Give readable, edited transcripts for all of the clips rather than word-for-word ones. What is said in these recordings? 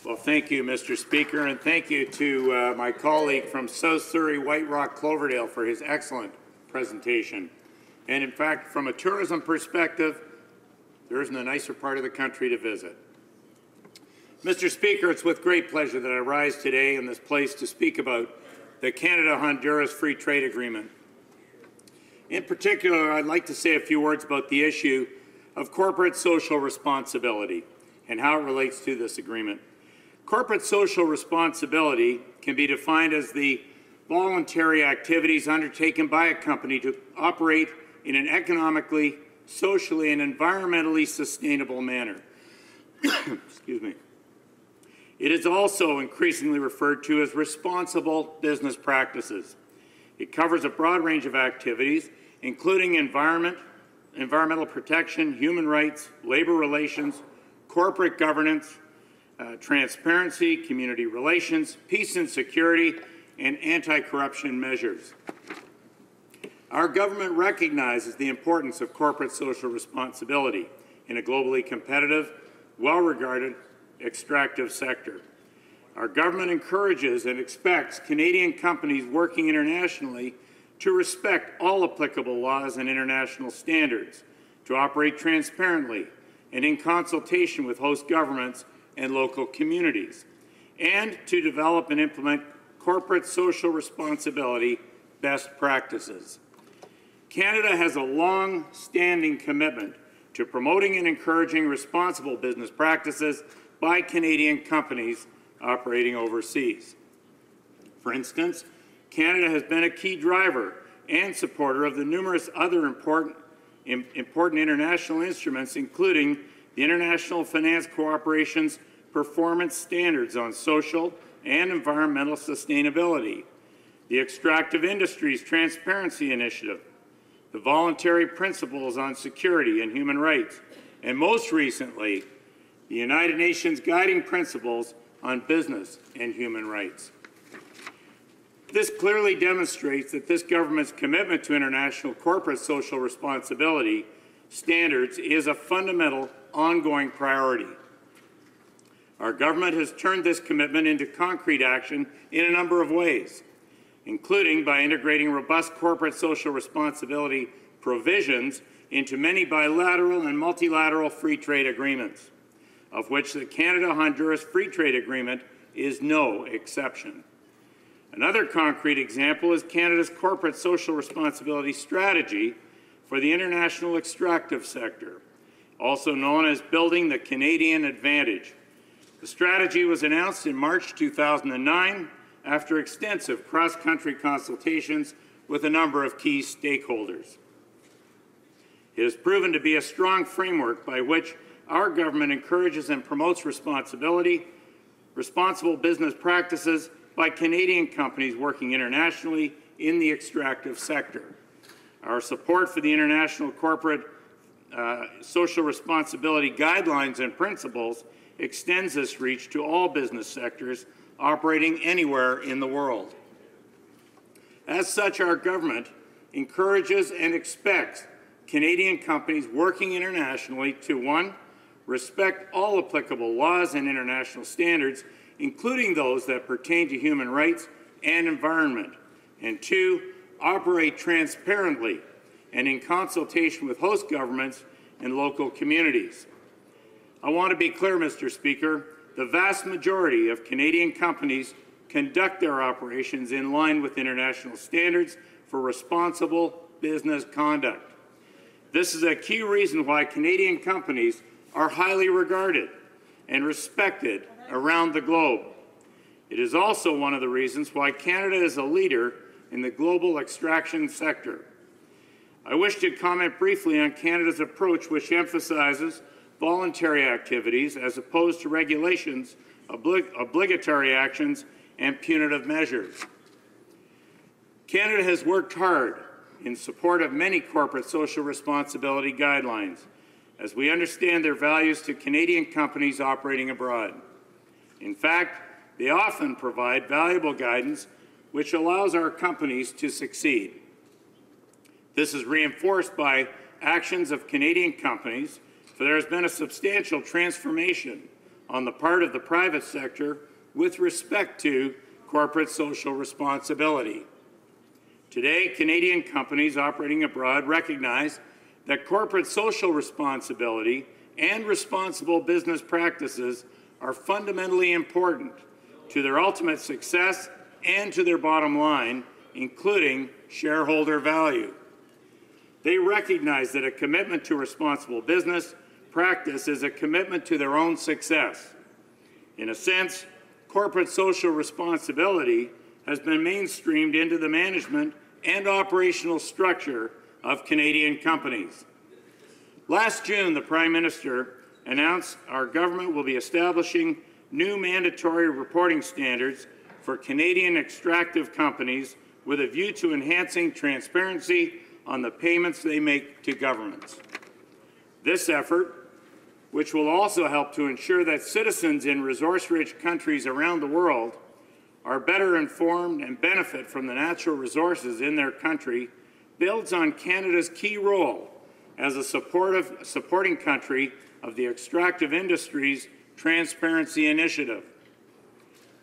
Well, thank you, Mr. Speaker, and thank you to my colleague from South Surrey, White Rock, Cloverdale for his excellent presentation. And in fact, from a tourism perspective, there isn't a nicer part of the country to visit. Mr. Speaker, it's with great pleasure that I rise today in this place to speak about the Canada-Honduras Free Trade Agreement. In particular, I'd like to say a few words about the issue of corporate social responsibility and how it relates to this agreement. Corporate social responsibility can be defined as the voluntary activities undertaken by a company to operate in an economically, socially, and environmentally sustainable manner. Excuse me. It is also increasingly referred to as responsible business practices. It covers a broad range of activities, including environmental protection, human rights, labor relations, corporate governance, transparency, community relations, peace and security, and anti-corruption measures. Our government recognizes the importance of corporate social responsibility in a globally competitive, well-regarded, extractive sector. Our government encourages and expects Canadian companies working internationally to respect all applicable laws and international standards, to operate transparently and in consultation with host governments and local communities, and to develop and implement corporate social responsibility best practices. Canada has a long-standing commitment to promoting and encouraging responsible business practices by Canadian companies operating overseas. For instance, Canada has been a key driver and supporter of the numerous other important international instruments, including the International Finance Corporation's performance standards on social and environmental sustainability, the Extractive Industries Transparency Initiative, the Voluntary Principles on Security and Human Rights, and most recently, the United Nations Guiding Principles on Business and Human Rights. This clearly demonstrates that this government's commitment to international corporate social responsibility standards is a fundamental, ongoing priority. Our government has turned this commitment into concrete action in a number of ways, including by integrating robust corporate social responsibility provisions into many bilateral and multilateral free trade agreements, of which the Canada-Honduras Free Trade Agreement is no exception. Another concrete example is Canada's corporate social responsibility strategy for the international extractive sector, also known as Building the Canadian Advantage. The strategy was announced in March 2009 after extensive cross-country consultations with a number of key stakeholders. It has proven to be a strong framework by which our government encourages and promotes responsible business practices by Canadian companies working internationally in the extractive sector. Our support for the international corporate social responsibility guidelines and principles extends this reach to all business sectors operating anywhere in the world. As such, our government encourages and expects Canadian companies working internationally to, 1, respect all applicable laws and international standards, including those that pertain to human rights and environment, and 2, operate transparently and in consultation with host governments and local communities. I want to be clear, Mr. Speaker, the vast majority of Canadian companies conduct their operations in line with international standards for responsible business conduct. This is a key reason why Canadian companies are highly regarded and respected around the globe. It is also one of the reasons why Canada is a leader in the global extraction sector. I wish to comment briefly on Canada's approach, which emphasizes voluntary activities as opposed to regulations, obligatory actions, and punitive measures. Canada has worked hard in support of many corporate social responsibility guidelines, as we understand their values to Canadian companies operating abroad. In fact, they often provide valuable guidance which allows our companies to succeed. This is reinforced by actions of Canadian companies, for there has been a substantial transformation on the part of the private sector with respect to corporate social responsibility. Today, Canadian companies operating abroad recognize that corporate social responsibility and responsible business practices are fundamentally important to their ultimate success and to their bottom line, including shareholder value. They recognize that a commitment to responsible business practice is a commitment to their own success. In a sense, corporate social responsibility has been mainstreamed into the management and operational structure of Canadian companies. Last June, the Prime Minister announced our government will be establishing new mandatory reporting standards for Canadian extractive companies with a view to enhancing transparency on the payments they make to governments. This effort, which will also help to ensure that citizens in resource-rich countries around the world are better informed and benefit from the natural resources in their country, builds on Canada's key role as a supporting country of the extractive industry's Transparency Initiative.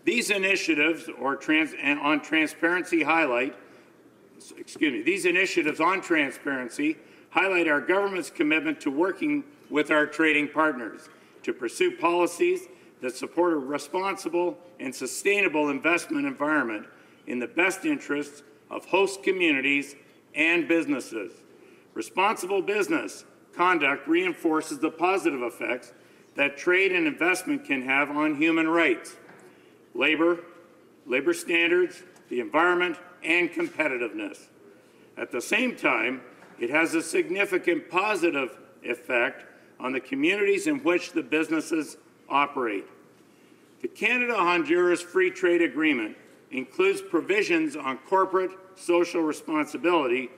These initiatives on transparency highlight our government's commitment to working with our trading partners to pursue policies that support a responsible and sustainable investment environment in the best interests of host communities and businesses. Responsible business conduct reinforces the positive effects that trade and investment can have on human rights, labor standards, the environment, and competitiveness. At the same time, it has a significant positive effect on the communities in which the businesses operate. The Canada-Honduras Free Trade Agreement includes provisions on corporate social responsibility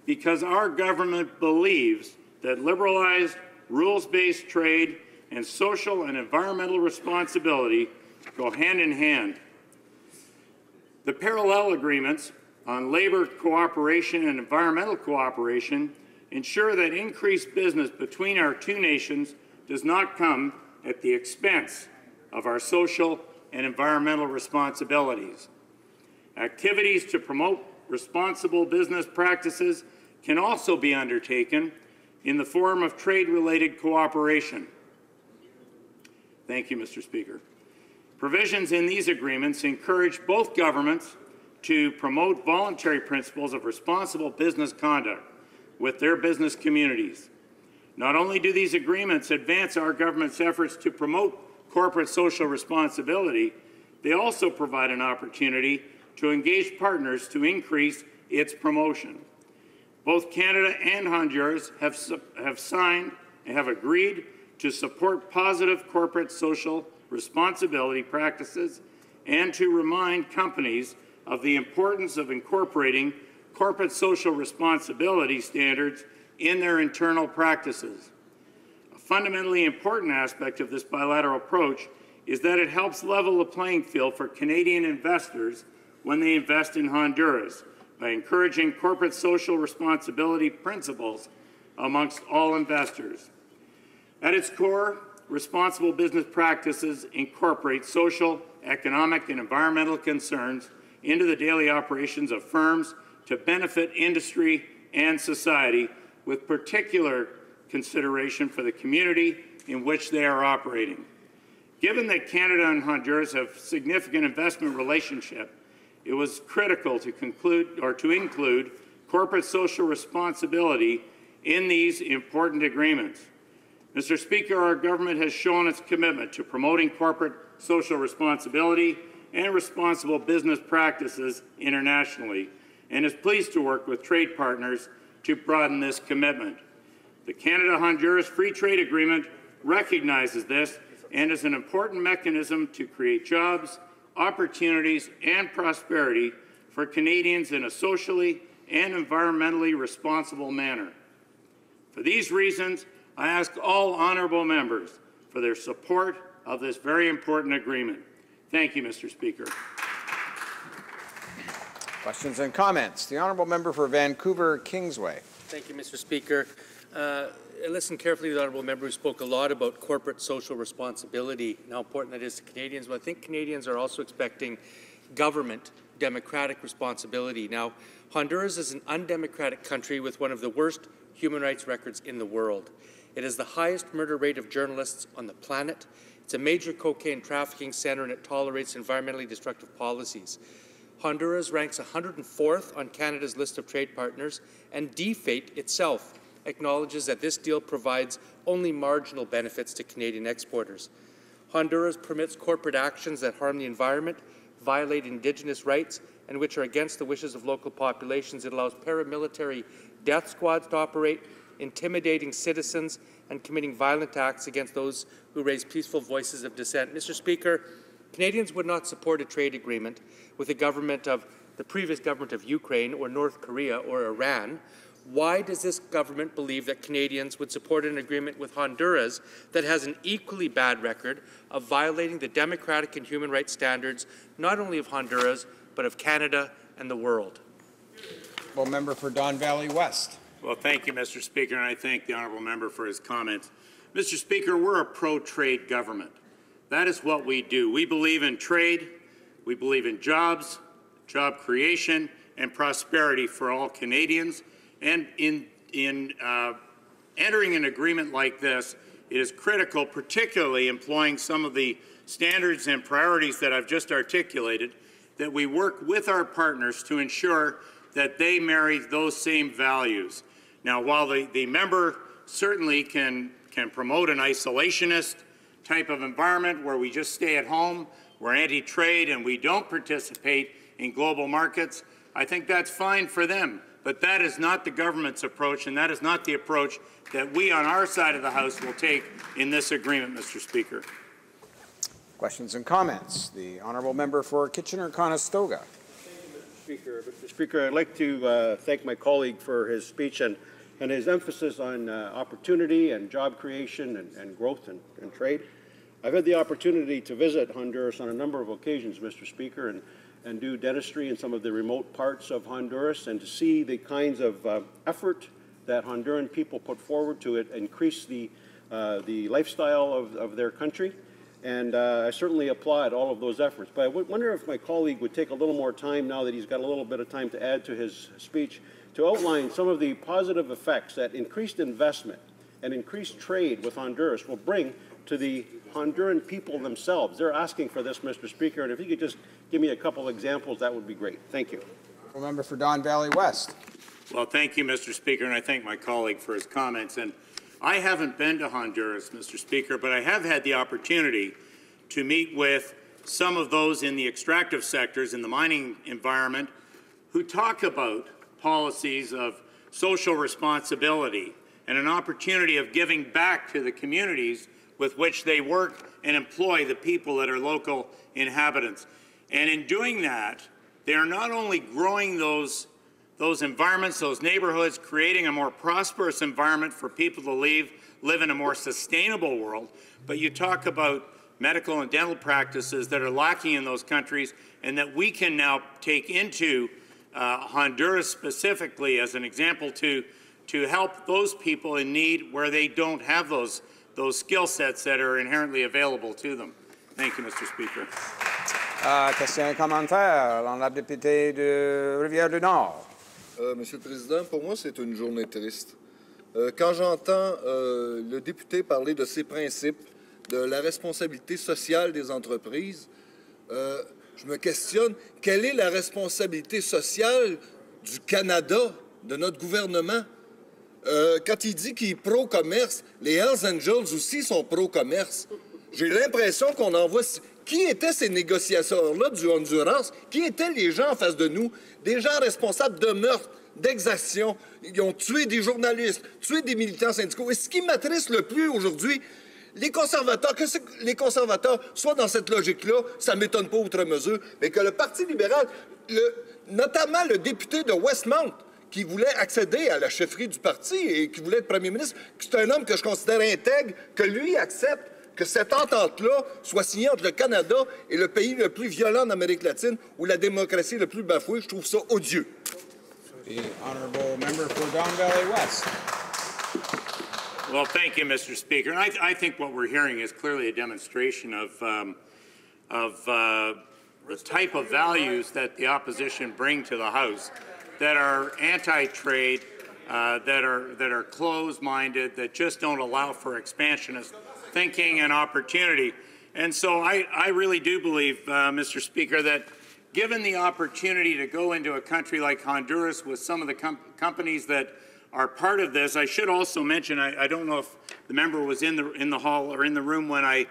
because our government believes that liberalized, rules-based trade and social and environmental responsibility go hand in hand. The parallel agreements on labor cooperation and environmental cooperation ensure that increased business between our two nations does not come at the expense of our social and environmental responsibilities. Activities to promote responsible business practices can also be undertaken in the form of trade-related cooperation. Thank you, Mr. Speaker. Provisions in these agreements encourage both governments to promote voluntary principles of responsible business conduct with their business communities. Not only do these agreements advance our government's efforts to promote corporate social responsibility, they also provide an opportunity to engage partners to increase its promotion. Both Canada and Honduras have signed and have agreed to support positive corporate social responsibility practices and to remind companies of the importance of incorporating corporate social responsibility standards in their internal practices. A fundamentally important aspect of this bilateral approach is that it helps level the playing field for Canadian investors when they invest in Honduras by encouraging corporate social responsibility principles amongst all investors. At its core, responsible business practices incorporate social, economic, and environmental concerns into the daily operations of firms to benefit industry and society, with particular consideration for the community in which they are operating. Given that Canada and Honduras have significant investment relationship, it was critical to include corporate social responsibility in these important agreements. Mr. Speaker, our government has shown its commitment to promoting corporate social responsibility and responsible business practices internationally, and is pleased to work with trade partners to broaden this commitment. The Canada-Honduras Free Trade Agreement recognizes this and is an important mechanism to create jobs, opportunities, and prosperity for Canadians in a socially and environmentally responsible manner. For these reasons, I ask all honourable members for their support of this very important agreement. Thank you, Mr. Speaker. Questions and comments. The honourable member for Vancouver Kingsway. Thank you, Mr. Speaker. I listened carefully to the honourable member who spoke a lot about corporate social responsibility and how important that is to Canadians. But I think Canadians are also expecting government democratic responsibility. Now, Honduras is an undemocratic country with one of the worst human rights records in the world. It has the highest murder rate of journalists on the planet. It's a major cocaine trafficking center, and it tolerates environmentally destructive policies. Honduras ranks 104th on Canada's list of trade partners, and DFATE itself acknowledges that this deal provides only marginal benefits to Canadian exporters. Honduras permits corporate actions that harm the environment, violate Indigenous rights, and which are against the wishes of local populations. It allows paramilitary death squads to operate, intimidating citizens and committing violent acts against those who raise peaceful voices of dissent. Mr. Speaker, Canadians would not support a trade agreement with the previous government of Ukraine or North Korea or Iran. Why does this government believe that Canadians would support an agreement with Honduras that has an equally bad record of violating the democratic and human rights standards, not only of Honduras, but of Canada and the world? Well, member for Don Valley West. Well, thank you, Mr. Speaker, and I thank the honourable member for his comments. Mr. Speaker, we're a pro-trade government. That is what we do. We believe in trade, we believe in jobs, job creation, and prosperity for all Canadians. And in entering an agreement like this, it is critical, particularly employing some of the standards and priorities that I've just articulated, that we work with our partners to ensure that they marry those same values. Now, while the member certainly can promote an isolationist type of environment where we just stay at home, we're anti-trade, and we don't participate in global markets, I think that's fine for them. But that is not the government's approach, and that is not the approach that we on our side of the House will take in this agreement, Mr. Speaker. Questions and comments. The honourable member for Kitchener-Conestoga. Mr. Speaker, I'd like to thank my colleague for his speech and his emphasis on opportunity and job creation and growth and trade. I've had the opportunity to visit Honduras on a number of occasions, Mr. Speaker, and do dentistry in some of the remote parts of Honduras, and to see the kinds of effort that Honduran people put forward to increase the lifestyle of their country. And I certainly applaud all of those efforts. But I wonder if my colleague would take a little more time, now that he's got a little bit of time to add to his speech, to outline some of the positive effects that increased investment and increased trade with Honduras will bring to the Honduran people themselves. They're asking for this, Mr. Speaker, and if you could just give me a couple examples, that would be great. Thank you. Member for Don Valley West. Well, thank you, Mr. Speaker, and I thank my colleague for his comments. And I haven't been to Honduras, Mr. Speaker, but I have had the opportunity to meet with some of those in the extractive sectors, in the mining environment, who talk about policies of social responsibility and an opportunity of giving back to the communities with which they work and employ the people that are local inhabitants. And in doing that, they are not only growing those environments, those neighborhoods, creating a more prosperous environment for people to live in a more sustainable world, but you talk about medical and dental practices that are lacking in those countries and that we can now take into Honduras specifically as an example to help those people in need where they don't have those skill sets that are inherently available to them. Thank you, Mr. Speaker. Question et commentaire. L'honorable député de Rivière-du-Nord. Monsieur le Président, pour moi, c'est une journée triste. Quand j'entends le député parler de ses principes, de la responsabilité sociale des entreprises, je me questionne, quelle est la responsabilité sociale du Canada, de notre gouvernement? Quand il dit qu'il est pro-commerce, les Hells Angels aussi sont pro-commerce. J'ai l'impression qu'on envoie... Qui étaient ces négociateurs-là du Honduras? Qui étaient les gens en face de nous? Des gens responsables de meurtres, d'exactions. Ils ont tué des journalistes, tué des militants syndicaux. Et ce qui m'attriste le plus aujourd'hui, les conservateurs, que les conservateurs soient dans cette logique-là, ça ne m'étonne pas outre mesure, mais que le Parti libéral, notamment le député de Westmount, qui voulait accéder à la chefferie du parti et qui voulait être premier ministre, c'est un homme que je considère intègre, que lui accepte que cette entente-là soit signée entre le Canada et le pays le plus violent d'Amérique latine, où la démocratie est le plus bafouée. Je trouve ça odieux. The honourable member for Don Valley West. Well, thank you, Mr. Speaker. And I think what we're hearing is clearly a demonstration of the type of values that the opposition bring to the House that are anti-trade, that are closed-minded, that just don't allow for expansionist thinking and opportunity. And so I really do believe, Mr. Speaker, that given the opportunity to go into a country like Honduras with some of the companies that are part of this, I should also mention, I don't know if the member was in the hall or in the room when I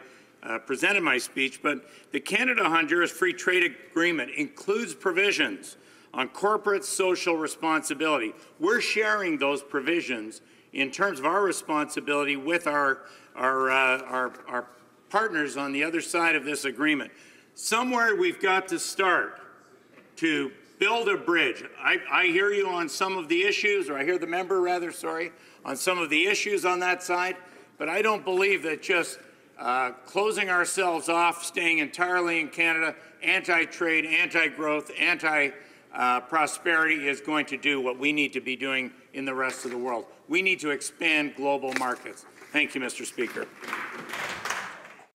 presented my speech, but the Canada-Honduras Free Trade Agreement includes provisions on corporate social responsibility. We're sharing those provisions in terms of our responsibility with our partners on the other side of this agreement. Somewhere we've got to start to build a bridge. I hear you on some of the issues, or I hear the member rather, sorry, on some of the issues on that side, but I don't believe that just closing ourselves off, staying entirely in Canada, anti-trade, anti-growth, anti-prosperity is going to do what we need to be doing in the rest of the world. We need to expand global markets. Thank you, Mr. Speaker.